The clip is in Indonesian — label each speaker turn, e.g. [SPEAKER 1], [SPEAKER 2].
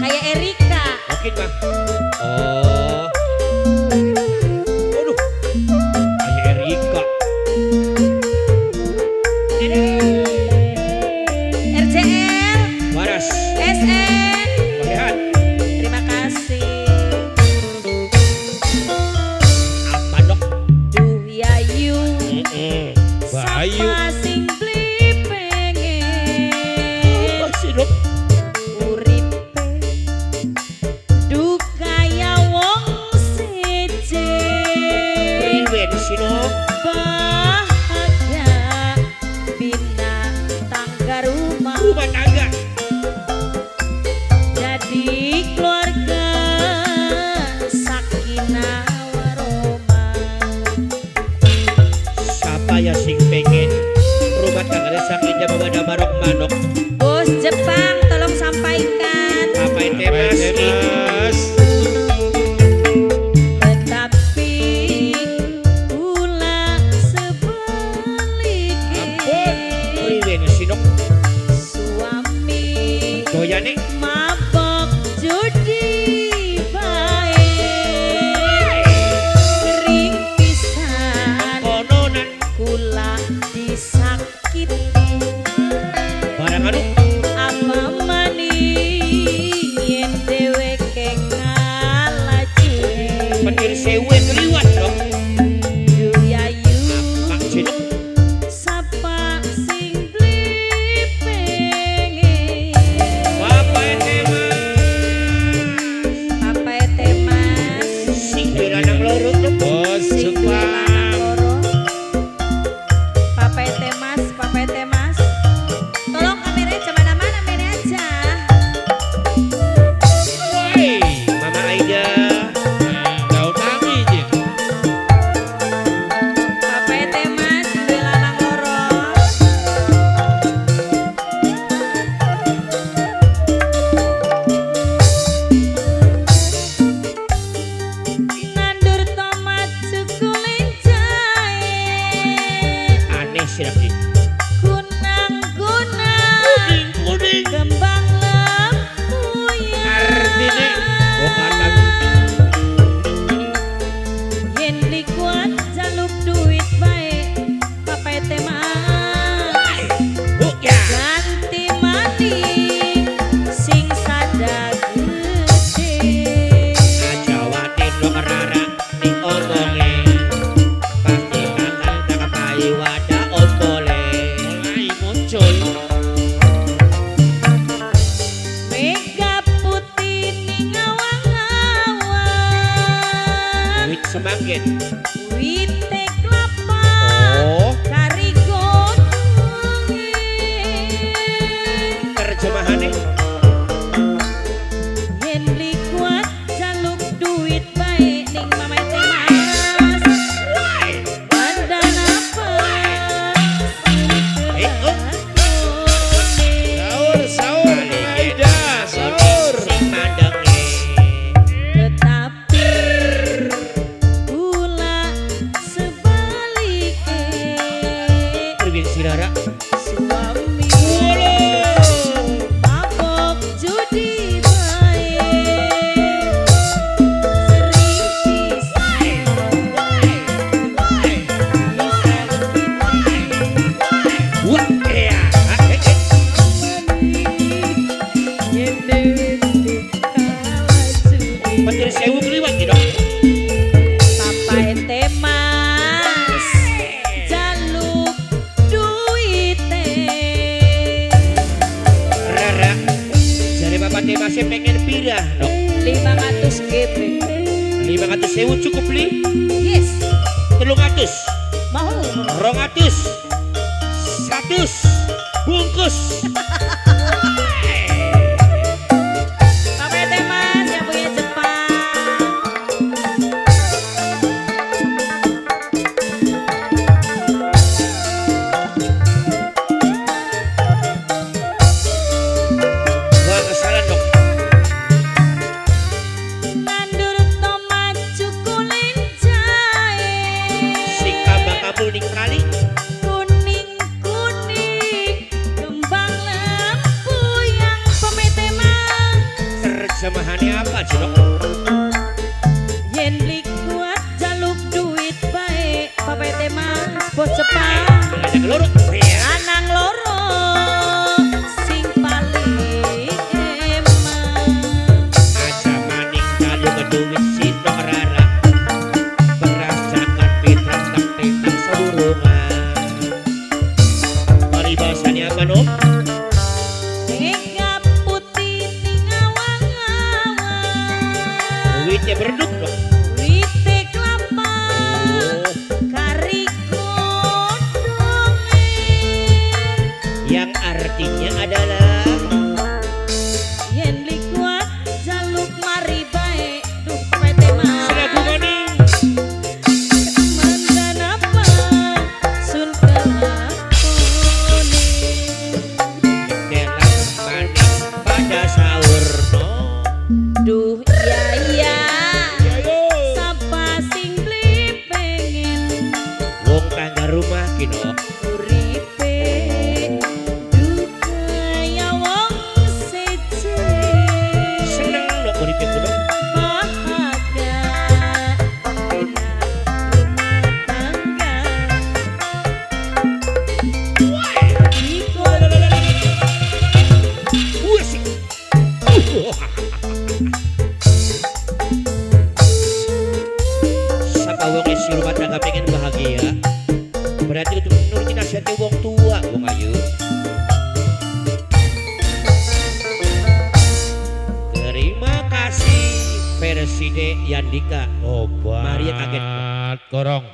[SPEAKER 1] Kayak Erika.
[SPEAKER 2] Mungkin bang. Oh. Aduh. Kayak Erika.
[SPEAKER 1] RCL.
[SPEAKER 2] Waras.
[SPEAKER 1] SN.
[SPEAKER 2] Sehat.
[SPEAKER 1] Terima kasih.
[SPEAKER 2] Apa dok?
[SPEAKER 1] Duh Yayu.
[SPEAKER 2] Bayu.
[SPEAKER 1] Sapa sing beli pengen.
[SPEAKER 2] Masih dok.
[SPEAKER 1] Uripe duka ya wong seje.
[SPEAKER 2] Priwen sih dok.
[SPEAKER 1] Bahagia bina tangga rumah.
[SPEAKER 2] Rumah tangga.
[SPEAKER 1] Jadi keluarga sakinah warahmah.
[SPEAKER 2] Siapa ya sing pengen rumah tangga sakinah mawaddah warahmah?
[SPEAKER 1] Bos Jepang tolong sampaikan.
[SPEAKER 2] Apa itu mas?
[SPEAKER 1] Tetapi kula sebaliknya.
[SPEAKER 2] Ampun. Priwen sih dok.
[SPEAKER 1] Suami
[SPEAKER 2] Doyane.
[SPEAKER 1] mabok judi baik. Sering pisan
[SPEAKER 2] Kononan.
[SPEAKER 1] kula disakiti.
[SPEAKER 2] Barang anu.
[SPEAKER 1] Apa maning yen dheweke ngalah judi.
[SPEAKER 2] Penir sewen liwat dok.
[SPEAKER 1] Duh Yayu.
[SPEAKER 2] Pak Cino.
[SPEAKER 1] Sapa sing beli pengen.
[SPEAKER 2] Bapak ente mas.
[SPEAKER 1] Papa temas.
[SPEAKER 2] Sing lanang loro dok. Bos
[SPEAKER 1] Sing lanang loro. Papa temas, Papa temas. Tolong kameranya jangan mana-mana, main aja.
[SPEAKER 2] Woi, Mama Aida. Kau kami je.
[SPEAKER 1] Papa temas, sing lanang loro. Nandur tomat cukulen jahe.
[SPEAKER 2] Aneh sih Rafi.
[SPEAKER 1] Kunang-kunang
[SPEAKER 2] Kuning.
[SPEAKER 1] kembang lembuyan.
[SPEAKER 2] Artine. Bokatan.
[SPEAKER 1] Yen dikuat jaluk duit bae papai temas.
[SPEAKER 2] Buk ya.
[SPEAKER 1] Ganti maning sing sada gede.
[SPEAKER 2] Ajawatin dok rara ning omonge. Pasti bakal takapai wadah ompole. Mulai muncul.
[SPEAKER 1] Mega putih ning awang-awang.
[SPEAKER 2] Duit semangkin.
[SPEAKER 1] Wite kelapa
[SPEAKER 2] Oh,
[SPEAKER 1] kari godhonge.
[SPEAKER 2] terjemahannya.
[SPEAKER 1] Yen beli kuat jaluk duit bae ning mama temas. Pandan apa?
[SPEAKER 2] Sahur. Aida, sahur. Sing mandenge.
[SPEAKER 1] Tetapi kula sebaliknya.
[SPEAKER 2] Perwin Sirara.
[SPEAKER 1] Suami mabok judi bae. Sering pisan
[SPEAKER 2] Wah, iya.
[SPEAKER 1] yen dheweke kalah judi.
[SPEAKER 2] Petir sewu keliwat ya dok.
[SPEAKER 1] Papai temas jaluk duite.
[SPEAKER 2] Rara. Jadi bapak Temasnya pengen pirah dok.
[SPEAKER 1] 500 GB.
[SPEAKER 2] 500 sewu cukup li.
[SPEAKER 1] Yes,
[SPEAKER 2] 300.
[SPEAKER 1] mau.
[SPEAKER 2] 200. 100. Bungkus.
[SPEAKER 1] Papai temas yang punya Jepang.
[SPEAKER 2] Gak kesalahan dok.
[SPEAKER 1] Nandur tomat cukulen jahe.
[SPEAKER 2] Sing kabang-kabul ning kali.
[SPEAKER 1] Kuning-kuning kembang lembuyan.
[SPEAKER 2] Semahane apa Cilok?
[SPEAKER 1] Yen beli kuat jaluk duit baik Bapak teh mas bos Jepang
[SPEAKER 2] Ada kelurut.
[SPEAKER 1] Anang loro sing paling emang
[SPEAKER 2] Aja maning kalu keduit sindok rara. Berasakan pitran tak tentang seburungan. Paribasannya apa nom?
[SPEAKER 1] Ega putih tingawang-awang
[SPEAKER 2] Duitnya berduk loh.
[SPEAKER 1] Wite kelapa kari godonge
[SPEAKER 2] Yang artinya adalah
[SPEAKER 1] Yen beli kuat jaluk mari baik Duh PT mas
[SPEAKER 2] selaku maning.
[SPEAKER 1] Mandan apa sun kelakone
[SPEAKER 2] Dalam maning pada sahur no.
[SPEAKER 1] Duh iya iya
[SPEAKER 2] Ayo.
[SPEAKER 1] Sapa sing beli pengen
[SPEAKER 2] Wong tangga rumah kino.
[SPEAKER 1] uripe duka ya wong seje
[SPEAKER 2] Seneng lo uripin kuno.
[SPEAKER 1] bahagia enak rumah tangga Ikut
[SPEAKER 2] Wusik. Sapa wong isi rumah tangga pengen bahagia. Berarti untuk nurutin nasihatnya wong tua, wong ayu. Terima kasih Presiden Yandika.
[SPEAKER 3] Obat
[SPEAKER 2] Maria kaget.
[SPEAKER 3] korong.